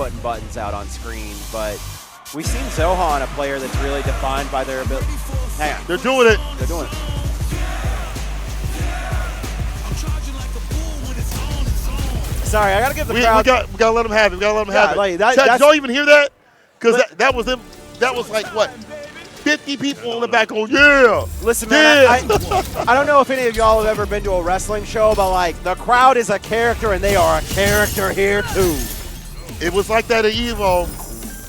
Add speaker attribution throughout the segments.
Speaker 1: putting buttons out on screen, but we've seen Zohan, a player that's really defined by their ability. Hang on.
Speaker 2: They're doing it.
Speaker 1: They're doing it. Sorry, I gotta give the crowd.
Speaker 2: We gotta let them have it. We gotta let them have it.
Speaker 1: Like
Speaker 2: Chat, did y'all even hear that? Because that was them. That was like what? 50 people in the back going, yeah.
Speaker 1: Listen, man, I don't know if any of y'all have ever been to a wrestling show, but like the crowd is a character and they are a character here too.
Speaker 2: It was like that at Evo.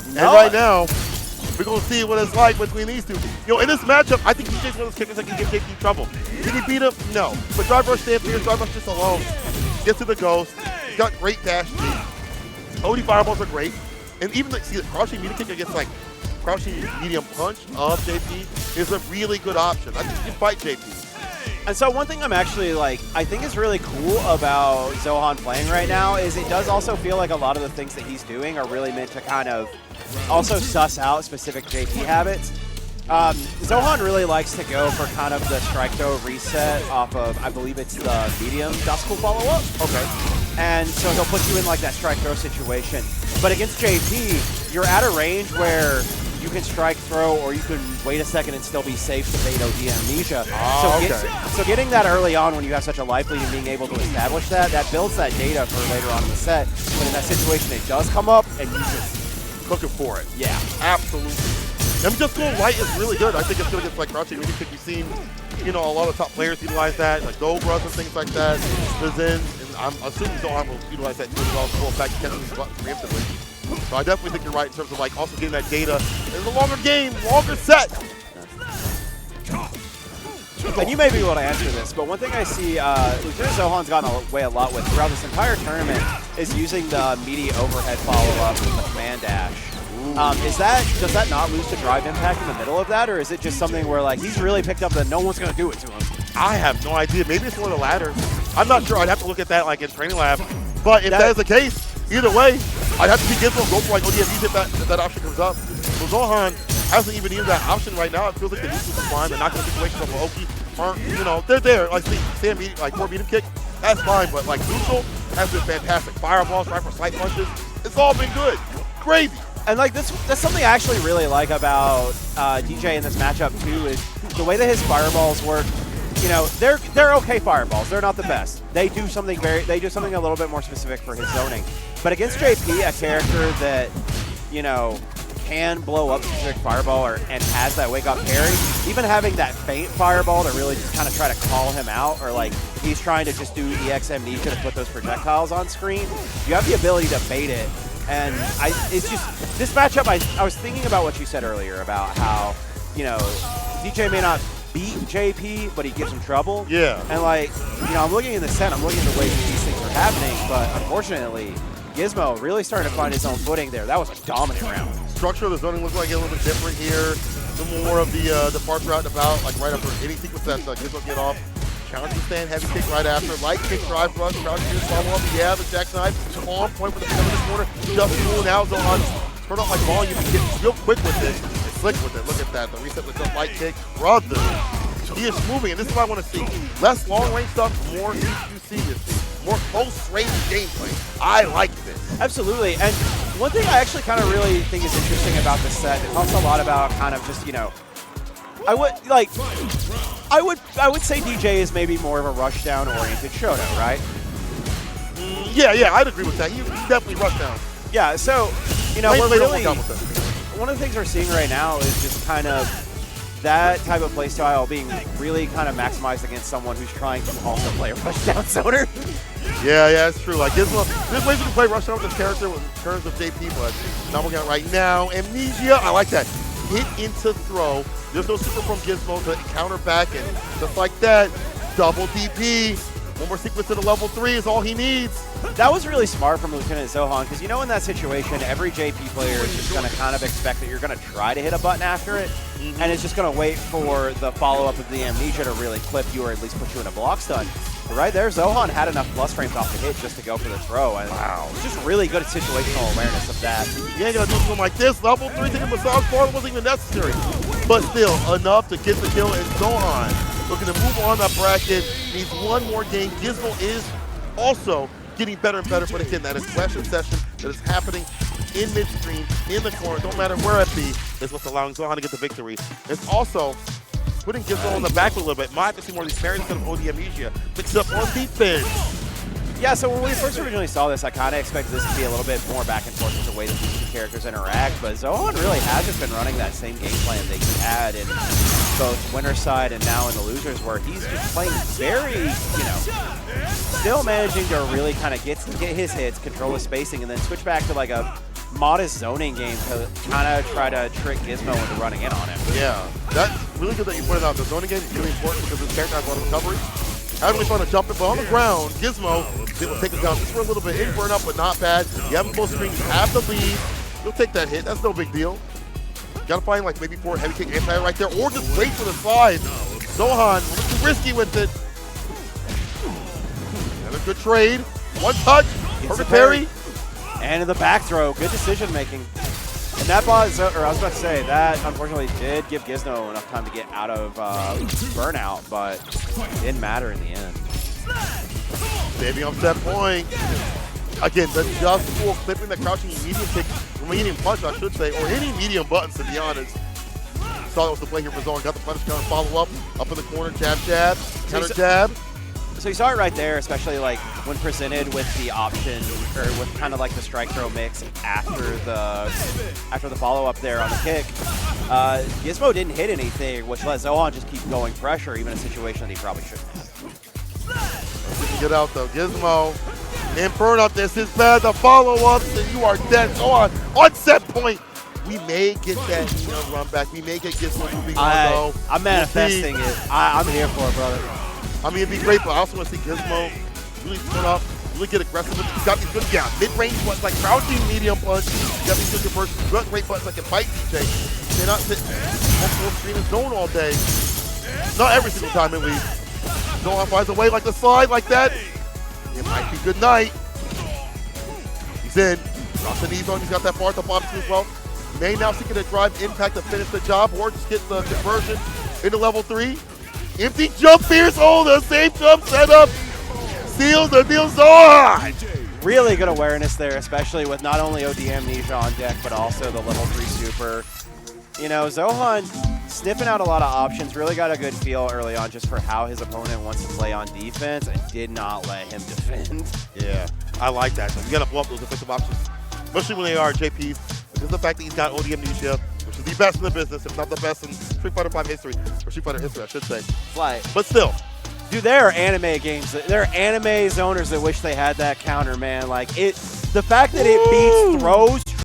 Speaker 2: And right now, we're going to see what it's like between these two. You know, in this matchup, I think DJ's one of those kickers that can give JP trouble. Did he beat him? No. But Drive Rush stands here. Drive Rush just alone. Gets to the ghost. He's got great dash speed. OD fireballs are great. And even see the crouching medium kick against like crouching medium punch of JP is a really good option. I think you can fight JP.
Speaker 1: And so one thing I'm actually like, I think is really cool about Zohan playing right now is it does also feel like a lot of the things that he's doing are really meant to kind of also suss out specific JP habits. Zohan really likes to go for kind of the strike throw reset off of, I believe it's the medium Dustcool follow-up.
Speaker 2: Okay.
Speaker 1: And so he'll put you in like that strike throw situation. But against JP, you're at a range where you can strike throw or you can wait a second and still be safe to bait OD Amnesia. So getting that early on when you have such a life lead and being able to establish that builds that data for later on in the set. But in that situation, it does come up and you just
Speaker 2: looking for it.
Speaker 1: Yeah.
Speaker 2: Absolutely. I mean, just going light is really good. I think it's good against like crouching medium kick. We've seen, you know, a lot of top players utilize that, like Dobras and things like that. The Zen, and I'm assuming Zohan will utilize that too as well. So in fact, catching these buttons preemptively. So I definitely think you're right in terms of like also getting that data. It's a longer game, longer set.
Speaker 1: And you may be able to answer this, but one thing I see Lieutenant Zohan's gotten away a lot with throughout this entire tournament is using the meaty overhead follow-up with the command dash. Does that not lose to drive impact in the middle of that, or is it just something where like he's really picked up that no one's going to do it to him?
Speaker 2: I have no idea. Maybe it's one of the latter. I'm not sure. I'd have to look at that like in training lab. But if that is the case, either way, I'd have to see Gizmo go for like ODMs if that option comes up. So Zohan hasn't even used that option right now. It feels like the neutral climb and knocking situations from Milwaukee aren't, you know, they're there. Like stand medium, like core medium kick, that's fine. But like neutral has been fantastic. Fireballs, right for slight punches. It's all been good. Gravy.
Speaker 1: And like that's something I actually really like about DJ in this matchup too is the way that his fireballs work. You know, they're okay fireballs. They're not the best. They do something a little bit more specific for his zoning. But against JP, a character that, you know, can blow up a specific fireball and has that wake up parry, even having that faint fireball to really just kind of try to call him out, or like he's trying to just do EX Amnesia to put those projectiles on screen, you have the ability to bait it. And it's just, this matchup, I was thinking about what you said earlier about how, you know, DJ may not beat JP, but he gives him trouble.
Speaker 2: Yeah.
Speaker 1: And like, you know, I'm looking in the set, I'm looking at the way these things are happening, but unfortunately, Gizmo really starting to find his own footing there. That was a dominant round.
Speaker 2: Structure of the zoning looks like a little bit different here. Some more of the parts route about, like right after any sequence that Gizmo get off. Challenging stand, heavy kick right after. Light kick, drive rush, crouching here, follow up. Yeah, the jackknife on point with the seven in the corner. Just cool now. Zohan turn off like volume and get real quick with it. And slick with it. Look at that. The reset with the light kick. Brother. He is moving, and this is what I want to see. Less long range stuff, more CQC this thing. More close range gameplay. I like this.
Speaker 1: Absolutely. And one thing I actually kind of really think is interesting about this set, it talks a lot about kind of just, you know, I would say DJ is maybe more of a rushdown oriented Shoto, right?
Speaker 2: Yeah, I'd agree with that. You definitely rush down.
Speaker 1: Yeah, so, you know,
Speaker 2: Lane
Speaker 1: we're
Speaker 2: don't
Speaker 1: really,
Speaker 2: work out with
Speaker 1: one of the things we're seeing right now is just kind of that type of play style being really kind of maximized against someone who's trying to also play a rushdown zoner.
Speaker 2: Yeah, it's true. Like Gizmo, there's ways you can play rushdown with this character in terms of JP, but not working out right now. Amnesia, I like that. Hit into throw. There's no super from Gizmo to counter back, and just like that, double DP. One more sequence to the level 3 is all he needs.
Speaker 1: That was really smart from Lieutenant Zohan, because you know in that situation, every JP player is just going to kind of expect that you're going to try to hit a button after it, and it's just going to wait for the follow-up of the Amnesia to really clip you or at least put you in a block stun. But right there, Zohan had enough plus frames off the hit just to go for the throw. And wow. It's just really good at situational awareness of that.
Speaker 2: You ain't going to do something like this. Level 3 taking massage bar wasn't even necessary. But still, enough to get the kill, and Zohan looking to move on that bracket. Needs one more game. Gizmo is also getting better and better, but again, that aggression session that is happening in midstream, in the corner, don't matter where it be, is what's allowing Zohan to get the victory. It's also putting Gizmo on the back a little bit. Might have to see more of these parries instead of OD Amnesia. Mix up on defense.
Speaker 1: Yeah, so when we first originally saw this, I kind of expected this to be a little bit more back and forth with the way that these two characters interact, but Zohan really has just been running that same game plan that he had in both winner's side and now in the losers, where he's just playing very, still managing to really kind of get his hits, control his spacing, and then switch back to like a modest zoning game to kind of try to trick Gizmo into running in on him.
Speaker 2: Yeah, that's really good that you pointed out. The zoning game is really important because this character has a lot of recovery. Having really fun to jump it, but on the ground, Gizmo will take him down just for a little bit. In burn up, but not bad. You have him full screen, you have the lead. You'll take that hit. That's no big deal. You gotta find like maybe 4 heavy kick anti right there, or just wait for the slide. Zohan, a little too risky with it. And a good trade. One touch, perfect parry.
Speaker 1: And in the back throw, good decision making. And that bot, or I was about to say, that unfortunately did give Gizmo enough time to get out of burnout, but it didn't matter in the end.
Speaker 2: Saving up that point. Again, the just full clipping the crouching medium kick, medium punch, I should say, or any medium buttons, to be honest. Saw that was the play here for Zohan. Got the punish counter follow up in the corner, jab, jab, counter jab.
Speaker 1: So you saw it right there, especially like when presented with the option, or with kind of like the strike throw mix after the follow up there on the kick. Gizmo didn't hit anything, which let Zohan just keep going pressure, even in a situation that he probably shouldn't have.
Speaker 2: Get out though, Gizmo. And burn up this is bad. The follow ups, and you are dead. Zohan on set point. We may get that run back. We may get Gizmo moving on though.
Speaker 1: I'm manifesting it. I'm here for it, brother.
Speaker 2: I mean, it'd be great, but I also want to see Gizmo really turn up, really get aggressive. He's got these good mid-range buttons like crouching medium punch. He's got these good conversions, good great buttons that can fight Deejay. They're not sitting on full screen and zone all day. Not every single time, at least. Zohan finds a way like the slide like that. It might be good night. He's in. Drops the knees on. He's got that bar at the bottom too as well. May now seek a drive impact to finish the job or just get the conversion into level 3. Empty jump fierce, the same jump setup. Seals the deal, Zohan.
Speaker 1: Really good awareness there, especially with not only OD Amnesia on deck, but also the level 3 super. Zohan sniffing out a lot of options, really got a good feel early on just for how his opponent wants to play on defense and did not let him defend.
Speaker 2: Yeah, I like that. You gotta blow up those defensive options, especially when they are JPs, because of the fact that he's got OD Amnesia, which is the best in the business, if not the best in Street Fighter V history, or Street Fighter history, I should say.
Speaker 1: Flight.
Speaker 2: But still.
Speaker 1: Dude, there are anime games. There are anime zoners that wish they had that counter, man. Like, the fact that it beats throws